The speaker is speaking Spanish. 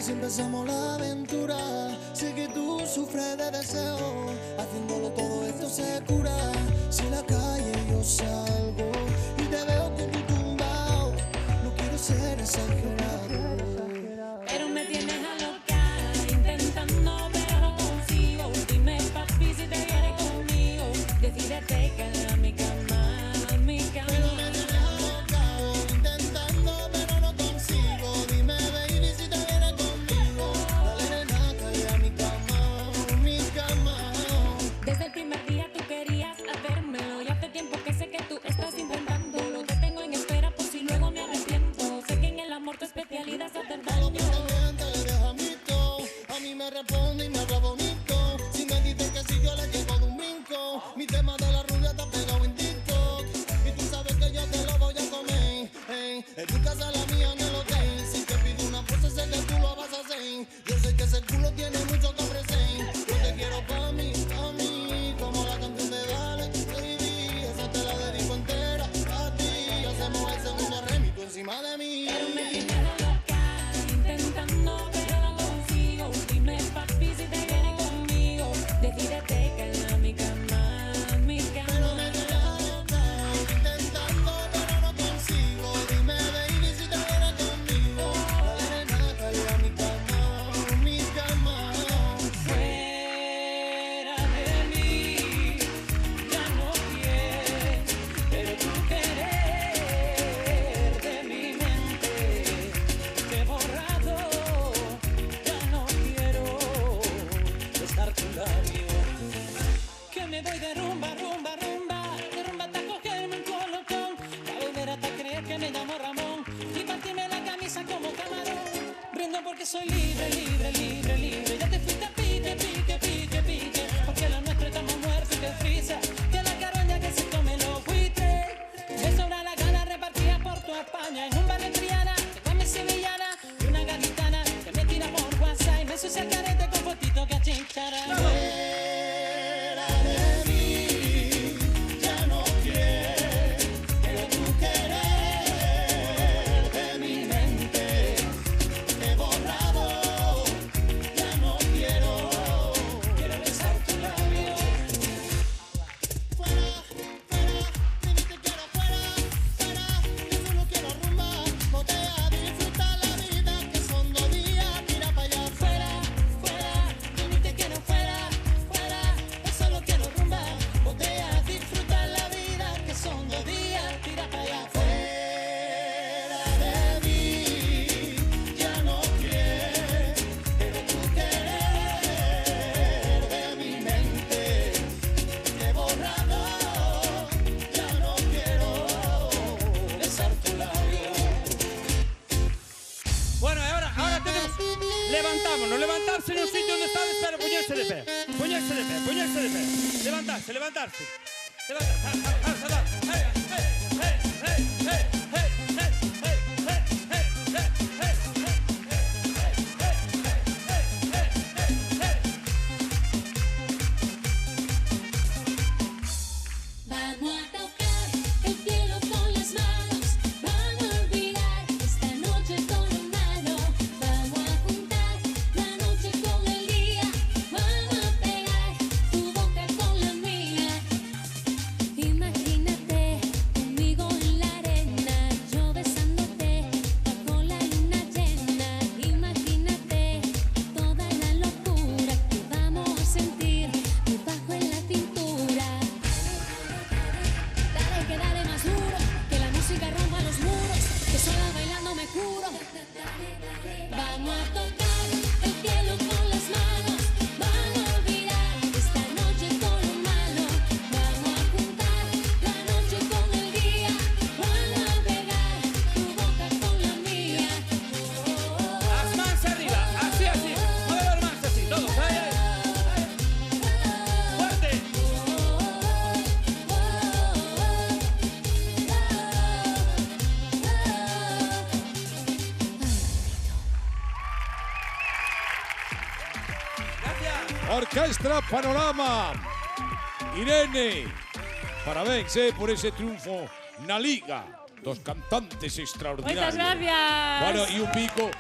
si empezamos la aventura. Sé que tú sufres de deseo, haciéndolo todo esto se cura. Si en la calle yo salgo y te veo con tu tumbao, no quiero ser exagerado, pero me tienes a loca, intentando pero no consigo. Dime papi si te vienes conmigo, decídete que a mi cama, a mi cama. pero me tienes alocado, intentando pero no consigo. Dime baby si te vienes conmigo, dale nena, cae a mi cama. Desde el primer día tú querías hacérmelo y hace tiempo que sé que tú estás intentándolo. Te tengo en espera por si luego me arrepiento. Sé que en el amor tu especialidad es hacer daño. Le deja mito, a mí me responde y me habla bonito. Si me dices que si yo le llego de un brinco, mi tema de la rubia te ha pegado en TikTok. Y tú sabes que yo te lo voy a comer, en tu casa la mía en el hotel. Si te pido una pose sé que tú lo vas a hacer. Yo sé que ese culo tiene mucho que ofrecer. Yo te quiero pa' mí, como la canción de Dale, baby. Esa te la dedico entera a ti. Hacemos el segundo remix, tú encima de mí. Pero me tienes loca, intentando pero no consigo. Dime papi si te vienes conmigo, decídete que a mi cama, a mi cama. Pero me tienes alocado, intentando pero no consigo. Dime baby si te vienes conmigo, dale nena, cae a mi cama. Fuera de mí, ya no quieres, pero tú querer de mi mente. Te he borrado, ya no quiero estar tu labio. Que me voy de rumba, rumba, rumba, de rumba hasta cogerme un colocón, pa' volver hasta creer que me llamo Ramón y partirme la camisa como camarón. Brindo porque soy libre, libre, libre, libre. Ya te fuiste a pique, pique, pique, pique, porque lo nuestro estamos muertos y que frisa, que la caroña que se come los buitres. Me sobra la gana repartida por tu España. En un bar de Triana, te comes sevillana y una gaditana que me tira por WhatsApp y me ensucia el carete con fotitos que achicharán. Fuera de mí, ya no quieres, pero tú querer de mi mente. Te he borrado, ya no quiero besar tu labio. Fuera, baby te quiero fuera, yo solo quiero rumba, botella, disfrutar la vida que son 2 días, tira pa' allá. Fuera, baby te quiero fuera, yo solo quiero rumba, botella, disfrutar la vida que son 2 días, tira para allá. Fuera de mí, ya no quieres, pero tú querer de mi mente. Te he borrado, ya no quiero besar tu labio. Bueno, ahora tenemos... Levantámonos, levantarse en un sitio donde está, pero ponerse de pie. Ponerse de pie, ponerse de pie. Levantarse, levantarse. Vamos a tocar el cielo con las manos, vamos a olvidar esta noche con lo malo, vamos a juntar la noche con el día, vamos a pegar tu boca con la mía. Imagínate conmigo en la arena, yo besándote bajo la luna llena. Imagínate toda la locura que vamos a sentir debajo en la cintura. Dale que dale más duro, que la música rompa los muros, que sola bailando me curo. Vamos a tocar el cielo con las manos, vamos a olvidar esta noche con lo malo, vamos a juntar la noche con el día, vamos a pegar tu boca con la mía. Las manos arriba, así, así. Mueve las manos así, todos. Fuerte. Orquestra Panorama. Irene. Parabéns por ese triunfo na Liga. Dos cantantes extraordinarios. Muchas gracias. Bueno, y un pico